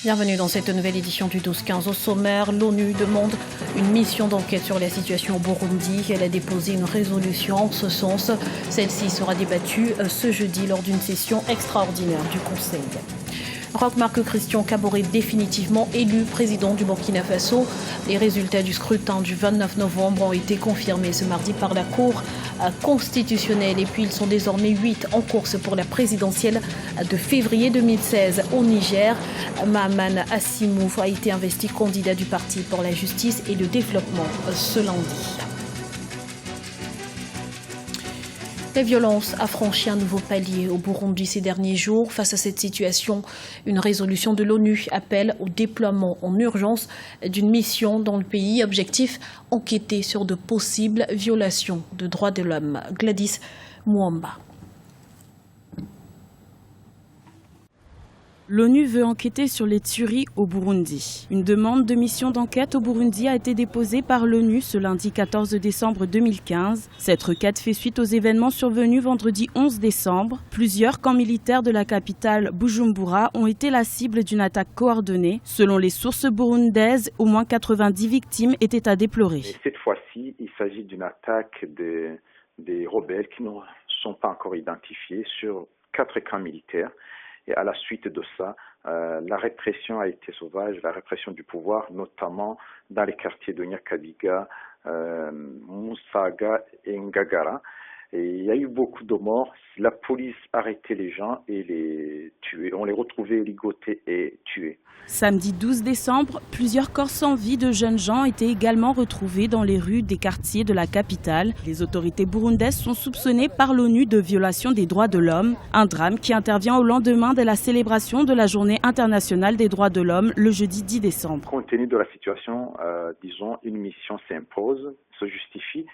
Bienvenue dans cette nouvelle édition du 12-15. Au sommaire, l'ONU demande une mission d'enquête sur la situation au Burundi. Elle a déposé une résolution en ce sens. Celle-ci sera débattue ce jeudi lors d'une session extraordinaire du Conseil. Roch Marc Christian Kaboré définitivement élu président du Burkina Faso. Les résultats du scrutin du 29 novembre ont été confirmés ce mardi par la Cour constitutionnelle. Et puis ils sont désormais 8 en course pour la présidentielle de février 2016 au Niger. Mahaman Assimou a été investi candidat du Parti pour la justice et le développement ce lundi. La violence a franchi un nouveau palier au Burundi ces derniers jours. Face à cette situation, une résolution de l'ONU appelle au déploiement en urgence d'une mission dans le pays. Objectif, enquêter sur de possibles violations de droits de l'homme. Gladys Mwamba. L'ONU veut enquêter sur les tueries au Burundi. Une demande de mission d'enquête au Burundi a été déposée par l'ONU ce lundi 14 décembre 2015. Cette requête fait suite aux événements survenus vendredi 11 décembre. Plusieurs camps militaires de la capitale Bujumbura ont été la cible d'une attaque coordonnée. Selon les sources burundaises, au moins 90 victimes étaient à déplorer. Et cette fois-ci, il s'agit d'une attaque des rebelles qui ne sont pas encore identifiés sur 4 camps militaires. Et à la suite de ça, la répression a été sauvage, la répression du pouvoir, notamment dans les quartiers de Nyakabiga, Musaga et Ngagara. Et il y a eu beaucoup de morts. La police a arrêté les gens et les tués. On les retrouvait ligotés et tués. Samedi 12 décembre, plusieurs corps sans vie de jeunes gens étaient également retrouvés dans les rues des quartiers de la capitale. Les autorités burundaises sont soupçonnées par l'ONU de violation des droits de l'homme. Un drame qui intervient au lendemain de la célébration de la Journée internationale des droits de l'homme le jeudi 10 décembre. Compte tenu de la situation, disons, une mission s'impose, se justifie.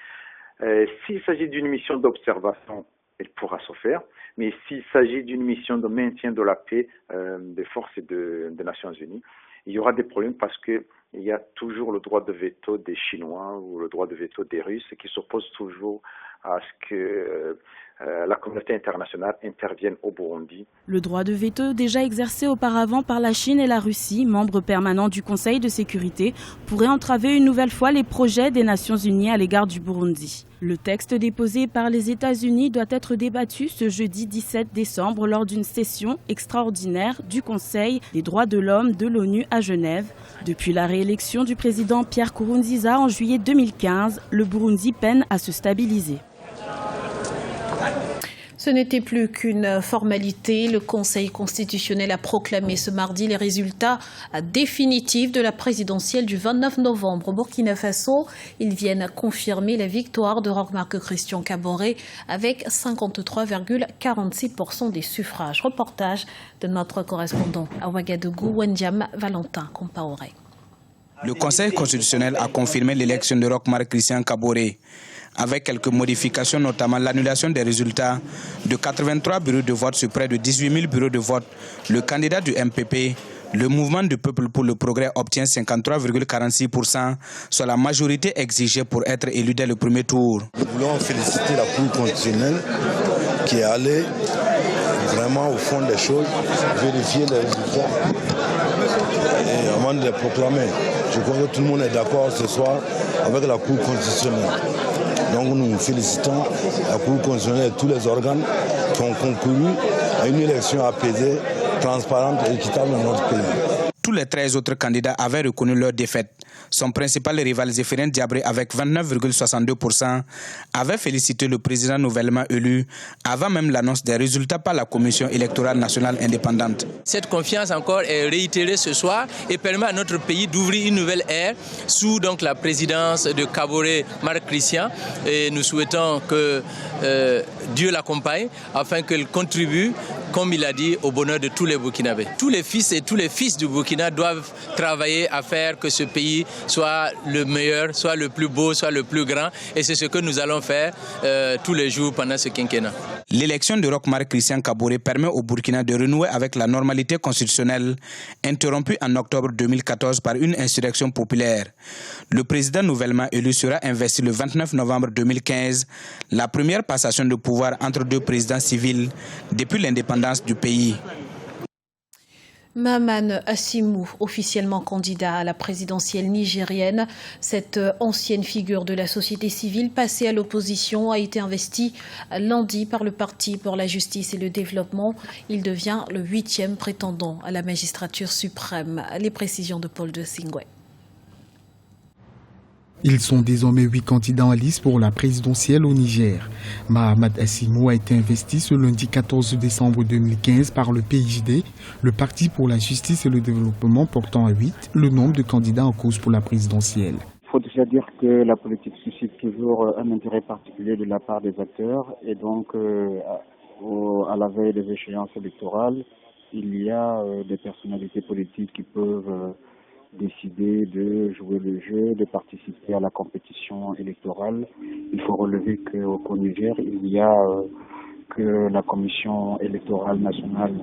S'il s'agit d'une mission d'observation, elle pourra se faire. Mais s'il s'agit d'une mission de maintien de la paix des forces des Nations Unies, il y aura des problèmes parce qu'il y a toujours le droit de veto des Chinois ou le droit de veto des Russes qui s'opposent toujours à ce que la communauté internationale intervienne au Burundi. Le droit de veto déjà exercé auparavant par la Chine et la Russie, membres permanents du Conseil de sécurité, pourrait entraver une nouvelle fois les projets des Nations Unies à l'égard du Burundi. Le texte déposé par les États-Unis doit être débattu ce jeudi 17 décembre lors d'une session extraordinaire du Conseil des droits de l'homme de l'ONU à Genève. Depuis la réélection du président Pierre Nkurunziza en juillet 2015, le Burundi peine à se stabiliser. Ce n'était plus qu'une formalité. Le Conseil constitutionnel a proclamé ce mardi les résultats définitifs de la présidentielle du 29 novembre au Burkina Faso. Ils viennent confirmer la victoire de Roch Marc Christian Kaboré avec 53,46% des suffrages. Reportage de notre correspondant à Ouagadougou, Wendiam Valentin Compaoré. Le Conseil constitutionnel a confirmé l'élection de Roch Marc Christian Kaboré, avec quelques modifications, notamment l'annulation des résultats de 83 bureaux de vote sur près de 18 000 bureaux de vote. Le candidat du MPP, le Mouvement du Peuple pour le Progrès, obtient 53,46%, soit la majorité exigée pour être élu dès le premier tour. Nous voulons féliciter la Cour constitutionnelle qui est allée vraiment au fond des choses, vérifier les résultats et avant de les proclamer. Je crois que tout le monde est d'accord ce soir avec la Cour constitutionnelle. Donc nous félicitons la Cour constitutionnelle et tous les organes qui ont concouru à une élection apaisée, transparente et équitable dans notre pays. Tous les 13 autres candidats avaient reconnu leur défaite. Son principal rival Zéphirin Diabré, avec 29,62%, avait félicité le président nouvellement élu avant même l'annonce des résultats par la Commission électorale nationale indépendante. Cette confiance encore est réitérée ce soir et permet à notre pays d'ouvrir une nouvelle ère sous donc la présidence de Kaboré Marc Christian. Et nous souhaitons que Dieu l'accompagne afin qu'elle contribue, comme il a dit, au bonheur de tous les Burkinabés. Tous les fils et tous les fils du Burkina doivent travailler à faire que ce pays soit le meilleur, soit le plus beau, soit le plus grand. Et c'est ce que nous allons faire tous les jours pendant ce quinquennat. L'élection de Roch Marc Christian Kaboré permet au Burkina de renouer avec la normalité constitutionnelle interrompue en octobre 2014 par une insurrection populaire. Le président nouvellement élu sera investi le 29 novembre 2015, la première passation de pouvoir entre deux présidents civils depuis l'indépendance du pays. Mahaman Assimou, officiellement candidat à la présidentielle nigérienne, cette ancienne figure de la société civile passée à l'opposition a été investi lundi par le Parti pour la justice et le développement. Il devient le 8e prétendant à la magistrature suprême. Les précisions de Paul de Singwe. Ils sont désormais 8 candidats en lice pour la présidentielle au Niger. Mahaman Assimou a été investi ce lundi 14 décembre 2015 par le PJD, le Parti pour la justice et le développement, portant à 8 le nombre de candidats en cause pour la présidentielle. Il faut déjà dire que la politique suscite toujours un intérêt particulier de la part des acteurs et donc à la veille des échéances électorales, il y a des personnalités politiques qui peuvent décider de jouer le jeu, de participer à la compétition électorale. Il faut relever qu'au Niger, il y a que la Commission électorale nationale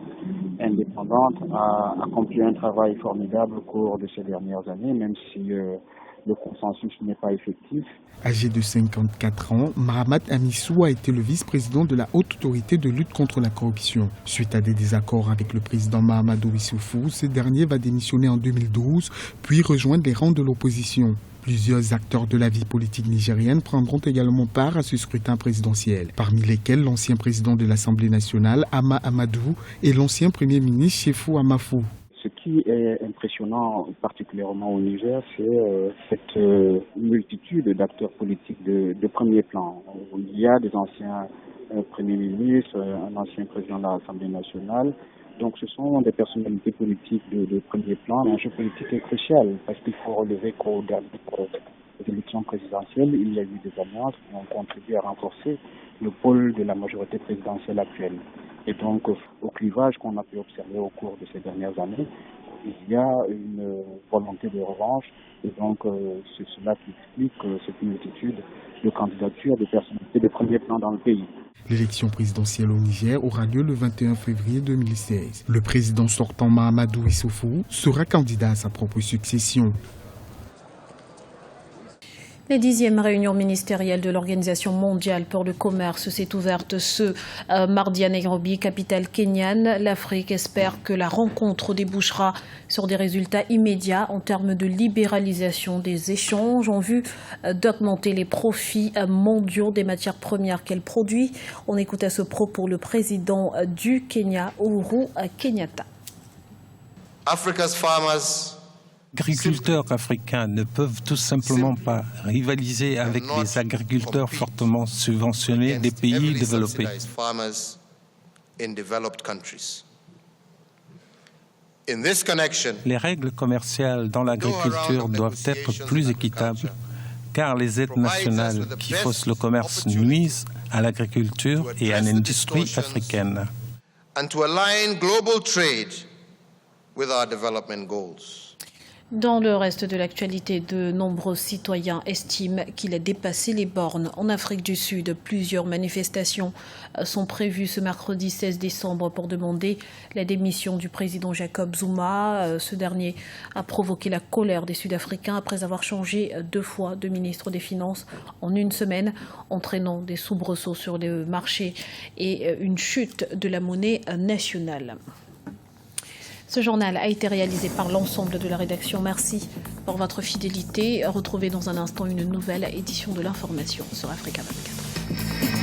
indépendante a accompli un travail formidable au cours de ces dernières années, même si le consensus n'est pas effectif. Âgé de 54 ans, Mahaman Assimou a été le vice-président de la Haute Autorité de lutte contre la corruption. Suite à des désaccords avec le président Mahamadou Issoufou, ce dernier va démissionner en 2012, puis rejoindre les rangs de l'opposition. Plusieurs acteurs de la vie politique nigérienne prendront également part à ce scrutin présidentiel, parmi lesquels l'ancien président de l'Assemblée nationale, Hama Amadou, et l'ancien premier ministre, Chefou Amafou. Ce qui est impressionnant particulièrement au Niger, c'est cette multitude d'acteurs politiques de premier plan. Il y a des anciens premiers ministres, un ancien président de l'Assemblée nationale. Donc ce sont des personnalités politiques de premier plan. L'enjeu politique est crucial parce qu'il faut relever qu'au dernier des élections présidentielles, il y a eu des alliances qui ont contribué à renforcer le pôle de la majorité présidentielle actuelle. Et donc, au clivage qu'on a pu observer au cours de ces dernières années, il y a une volonté de revanche. Et donc, c'est cela qui explique cette multitude de candidatures de personnalités de premier plan dans le pays. L'élection présidentielle au Niger aura lieu le 21 février 2016. Le président sortant Mahamadou Issoufou sera candidat à sa propre succession. La 10e réunion ministérielle de l'Organisation mondiale pour le commerce s'est ouverte ce mardi à Nairobi, capitale kenyane. L'Afrique espère que la rencontre débouchera sur des résultats immédiats en termes de libéralisation des échanges en vue d'augmenter les profits mondiaux des matières premières qu'elle produit. On écoute à ce propos le président du Kenya, Uhuru Kenyatta. Africa's farmers agriculteurs africains ne peuvent tout simplement pas rivaliser avec les agriculteurs fortement subventionnés des pays développés. Les règles commerciales dans l'agriculture doivent être plus équitables, car les aides nationales qui faussent le commerce nuisent à l'agriculture et à l'industrie africaine. Dans le reste de l'actualité, de nombreux citoyens estiment qu'il a dépassé les bornes. En Afrique du Sud, plusieurs manifestations sont prévues ce mercredi 16 décembre pour demander la démission du président Jacob Zuma. Ce dernier a provoqué la colère des Sud-Africains après avoir changé 2 fois de ministre des Finances en une semaine, entraînant des soubresauts sur le marché et une chute de la monnaie nationale. Ce journal a été réalisé par l'ensemble de la rédaction. Merci pour votre fidélité. Retrouvez dans un instant une nouvelle édition de l'information sur Africa 24.